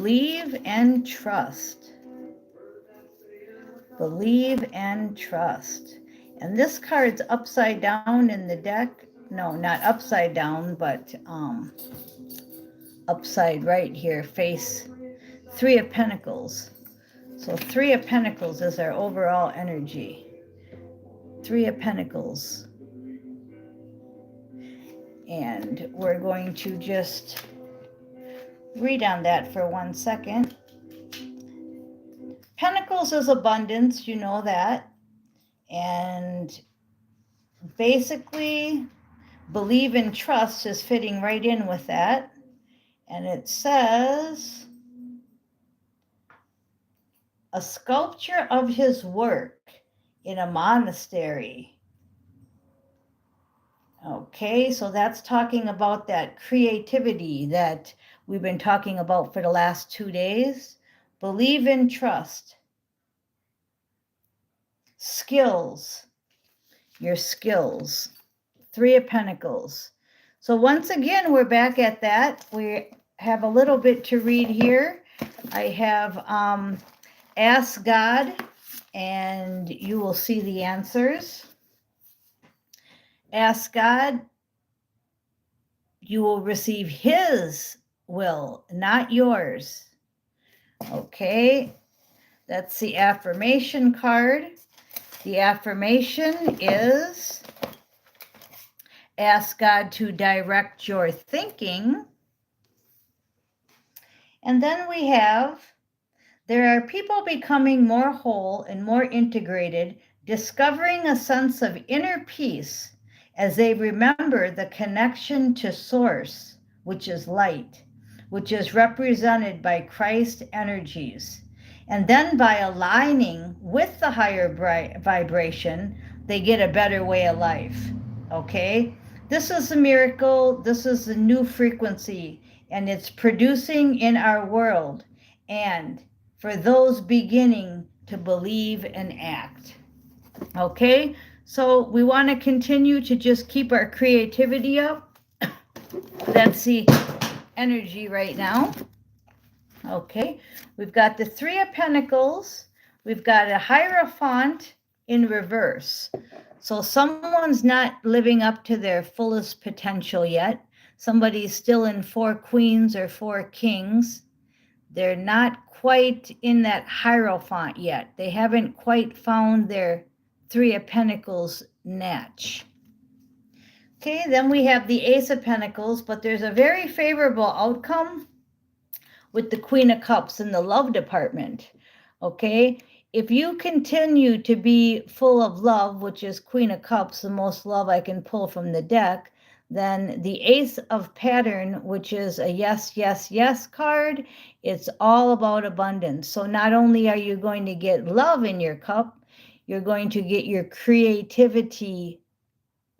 believe and trust. Believe and trust. And this card's upside down in the deck. No, not upside down, but upside right here, face Three of Pentacles. So Three of Pentacles is our overall energy. Three of Pentacles. And we're going to just read on that for 1 second. Pentacles is abundance, you know that. And basically, believe and trust is fitting right in with that. And it says, a sculpture of his work in a monastery. Okay, so that's talking about that creativity that we've been talking about for the last 2 days. Believe and trust. Skills. Your skills. Three of Pentacles. So once again, we're back at that. We have a little bit to read here. I have ask God, and you will see the answers. Ask God, you will receive his will, not yours. Okay, that's the affirmation card. The affirmation is, ask God to direct your thinking. And then we have, there are people becoming more whole and more integrated, discovering a sense of inner peace as they remember the connection to Source, which is light, which is represented by Christ energies. And then by aligning with the higher vibration, they get a better way of life. Okay? This is a miracle. This is a new frequency, and it's producing in our world. And for those beginning to believe and act. Okay, so we want to continue to just keep our creativity up. That's the energy right now. Okay, we've got the Three of Pentacles. We've got a Hierophant in reverse. So someone's not living up to their fullest potential yet. Somebody's still in Four Queens or Four Kings. They're not quite in that Hierophant yet. They haven't quite found their Three of Pentacles niche. Okay, then we have the Ace of Pentacles, but there's a very favorable outcome with the Queen of Cups in the love department. Okay, if you continue to be full of love, which is Queen of Cups, the most love I can pull from the deck, then the Ace of Pattern, which is a yes, yes, yes card, it's all about abundance. So not only are you going to get love in your cup, you're going to get your creativity,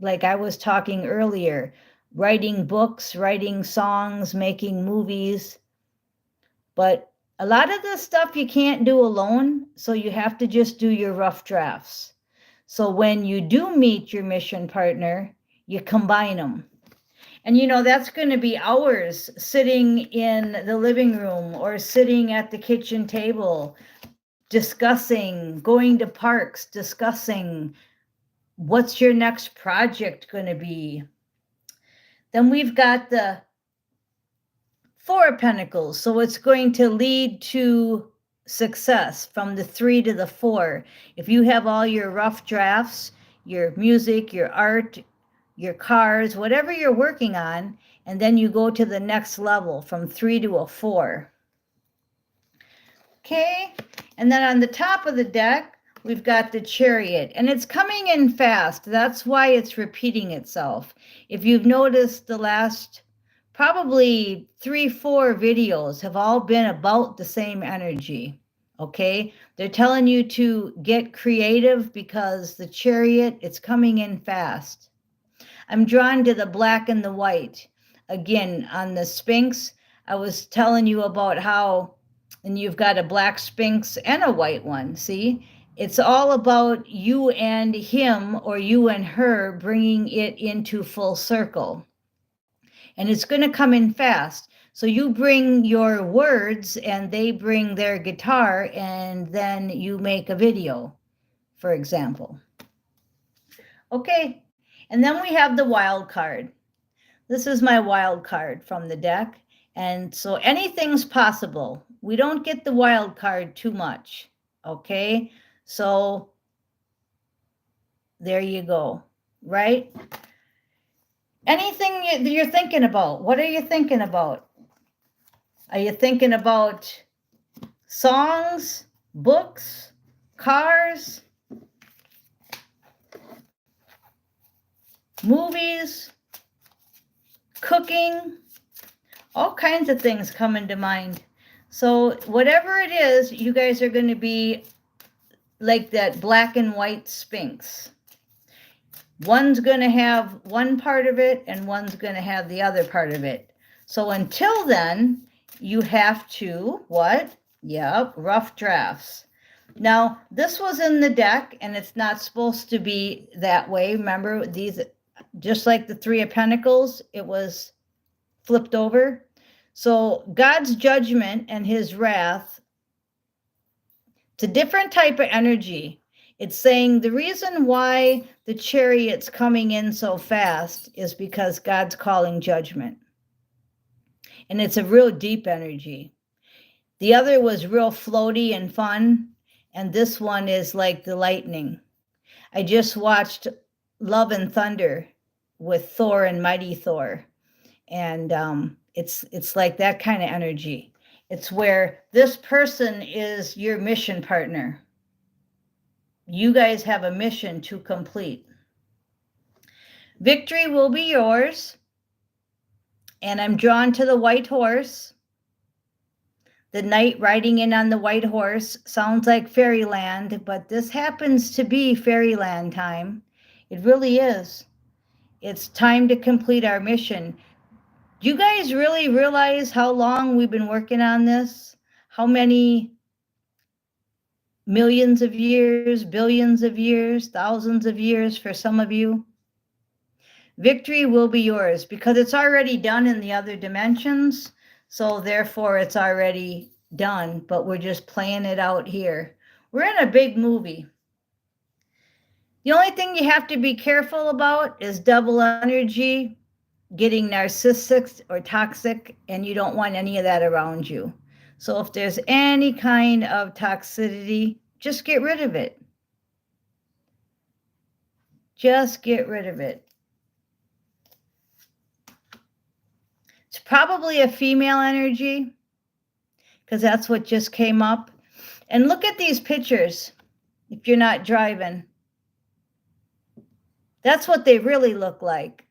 like I was talking earlier, writing books, writing songs, making movies. But a lot of this stuff you can't do alone, so you have to just do your rough drafts. So when you do meet your mission partner, you combine them. And you know, that's going to be hours sitting in the living room or sitting at the kitchen table, discussing, going to parks, discussing what's your next project going to be. Then we've got the Four of Pentacles. So it's going to lead to success from the 3 to the 4. If you have all your rough drafts, your music, your art, your cars, whatever you're working on, and then you go to the next level from 3 to a 4. Okay, and then on the top of the deck, we've got the Chariot, and it's coming in fast. That's why it's repeating itself. If you've noticed, the last probably 3-4 videos have all been about the same energy. Okay, they're telling you to get creative because the Chariot, it's coming in fast. I'm drawn to the black and the white. Again, on the Sphinx, I was telling you about how, and you've got a black Sphinx and a white one, see? It's all about you and him or you and her bringing it into full circle. And it's going to come in fast. So you bring your words and they bring their guitar, and then you make a video, for example. Okay, and then we have the wild card. This is my wild card from the deck. And so anything's possible. We don't get the wild card too much. Okay, so there you go, right? Anything you're thinking about, what are you thinking about? Are you thinking about songs, books, cars, movies, cooking? All kinds of things come into mind. So whatever it is, you guys are going to be like that black and white Sphinx. One's going to have one part of it and one's going to have the other part of it. So until then, you have to, what? Yep, rough drafts. Now, this was in the deck and it's not supposed to be that way. Remember, these, just like the Three of Pentacles, it was flipped over. So God's judgment and his wrath, it's a different type of energy. It's saying the reason why the chariot's coming in so fast is because God's calling judgment. And it's a real deep energy. The other was real floaty and fun. And this one is like the lightning. I just watched Love and Thunder with Thor and Mighty Thor. And it's like that kind of energy. It's where this person is your mission partner. You guys have a mission to complete. Victory will be yours. And I'm drawn to the white horse. The knight riding in on the white horse sounds like fairyland, but this happens to be fairyland time. It really is. It's time to complete our mission. Do you guys really realize how long we've been working on this? How many millions of years, billions of years, thousands of years for some of you? Victory will be yours because it's already done in the other dimensions. So therefore it's already done, but we're just playing it out here. We're in a big movie. The only thing you have to be careful about is double energy, getting narcissistic or toxic, and you don't want any of that around you. So if there's any kind of toxicity, just get rid of it. Just get rid of it. It's probably a female energy because that's what just came up. And look at these pictures if you're not driving. That's what they really look like.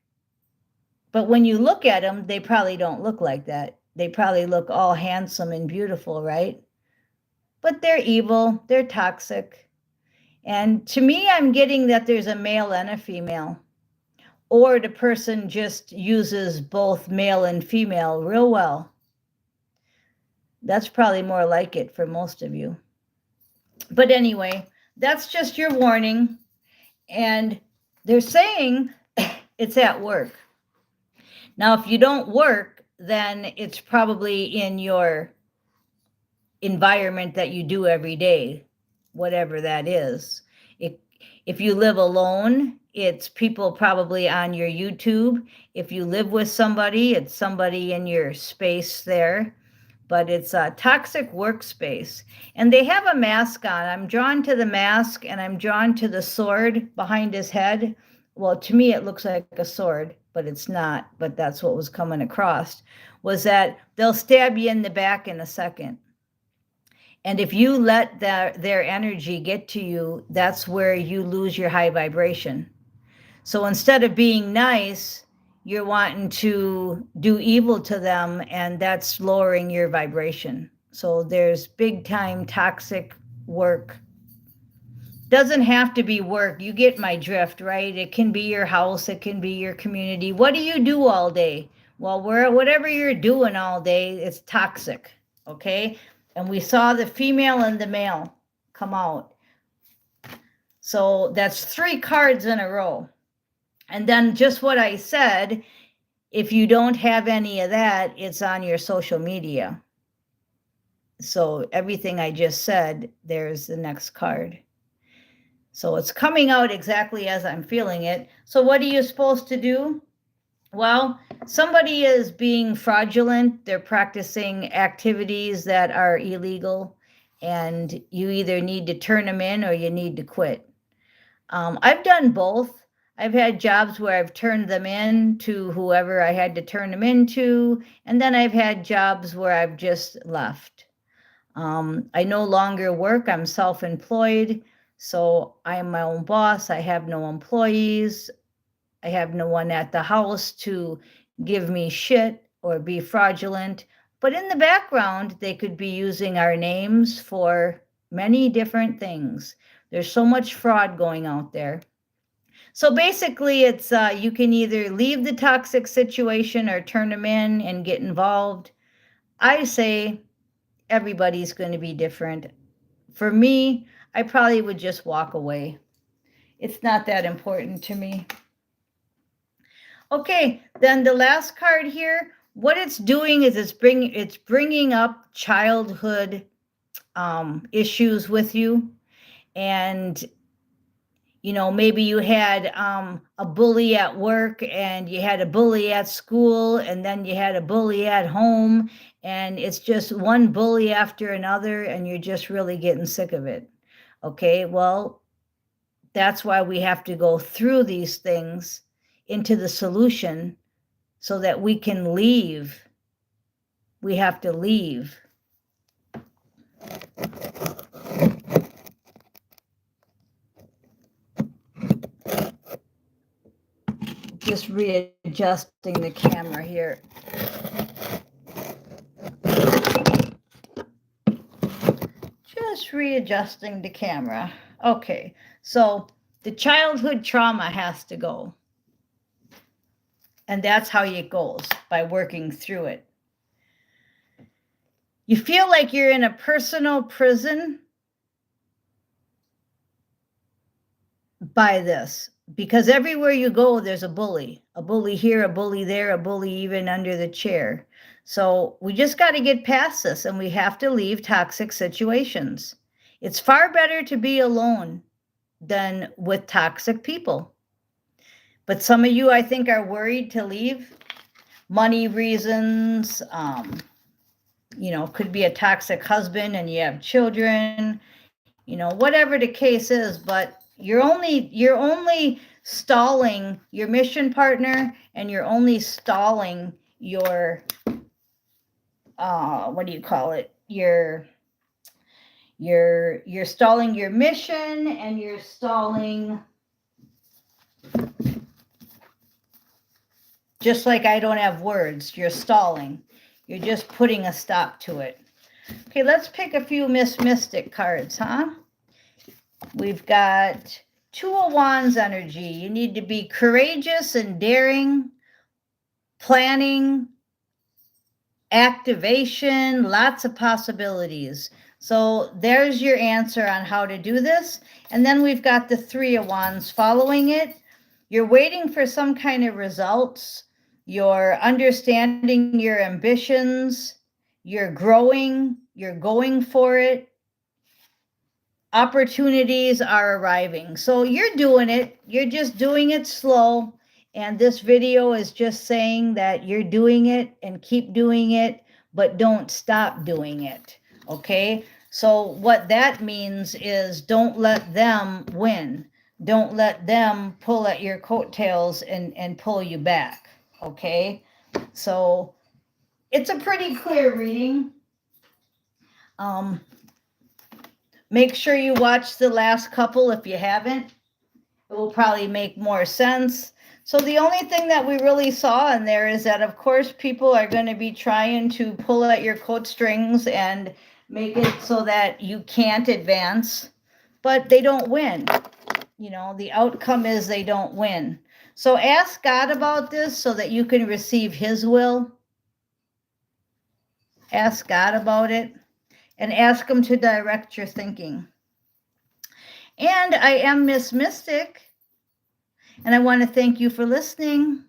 But when you look at them, they probably don't look like that. They probably look all handsome and beautiful, right? But they're evil, they're toxic. And to me, I'm getting that there's a male and a female. Or the person just uses both male and female real well. That's probably more like it for most of you. But anyway, that's just your warning. And they're saying it's at work. Now, if you don't work, then it's probably in your environment that you do every day, whatever that is. If you live alone, it's people probably on your YouTube. If you live with somebody, it's somebody in your space there. But it's a toxic workspace. And they have a mask on. I'm drawn to the mask and I'm drawn to the sword behind his head. Well, to me, it looks like a sword, but it's not. But that's what was coming across, was that they'll stab you in the back in a second. And if you let their energy get to you, that's where you lose your high vibration. So instead of being nice, you're wanting to do evil to them, and that's lowering your vibration. So there's big time toxic work. Doesn't have to be work. You get my drift, right? It can be your house. It can be your community. What do you do all day? Well, whatever you're doing all day, it's toxic, okay? And we saw the female and the male come out. So that's 3 cards in a row. And then just what I said, If you don't have any of that, it's on your social media. So everything I just said, there's the next card. So it's coming out exactly as I'm feeling it. So what are you supposed to do? Well, somebody is being fraudulent. They're practicing activities that are illegal, and you either need to turn them in or you need to quit. I've done both. I've had jobs where I've turned them in to whoever I had to turn them into, and then I've had jobs where I've just left. I no longer work. I'm self-employed, so I'm my own boss. I have no employees. I have no one at the house to give me shit or be fraudulent. But in the background, they could be using our names for many different things. There's so much fraud going out there. So basically, it's you can either leave the toxic situation or turn them in and get involved. I say everybody's going to be different. For me, I probably would just walk away. It's not that important to me. Okay, then the last card here, what it's doing is it's bringing up childhood issues with you. And, you know, maybe you had a bully at work, and you had a bully at school, and then you had a bully at home, and it's just one bully after another, and you're just really getting sick of it. Okay, well, that's why we have to go through these things into the solution so that we can leave. We have to leave. Just readjusting the camera here. Just readjusting the camera. Okay, so the childhood trauma has to go. And that's how it goes, by working through it. You feel like you're in a personal prison by this, because everywhere you go, there's a bully here, a bully there, a bully even under the chair. So we just got to get past this, and we have to leave toxic situations. It's far better to be alone than with toxic people. But some of you, I think, are worried to leave. Money reasons, you know, could be a toxic husband and you have children, you know, whatever the case is, but you're only stalling your mission partner, and you're only stalling your what do you call it? You're stalling your mission, and you're stalling, just like I don't have words, you're stalling. You're just putting a stop to it. Okay, let's pick a few Miss Mystic cards, huh? We've got Two of Wands energy. You need to be courageous and daring, planning, activation, lots of possibilities. So there's your answer on how to do this. And then we've got the Three of Wands following it. You're waiting for some kind of results. You're understanding your ambitions. You're growing. You're going for it. Opportunities are arriving. So you're doing it. You're just doing it slow. And this video is just saying that you're doing it, and keep doing it, but don't stop doing it. Okay? So what that means is, don't let them win. Don't let them pull at your coattails and pull you back. Okay? So it's a pretty clear reading. Make sure you watch the last couple if you haven't. It will probably make more sense. So the only thing that we really saw in there is that, of course, people are going to be trying to pull at your coat strings and make it so that you can't advance, but they don't win. You know, the outcome is they don't win. So ask God about this so that you can receive His will. Ask God about it, and ask Him to direct your thinking. And I am Miss Mystic, and I want to thank you for listening.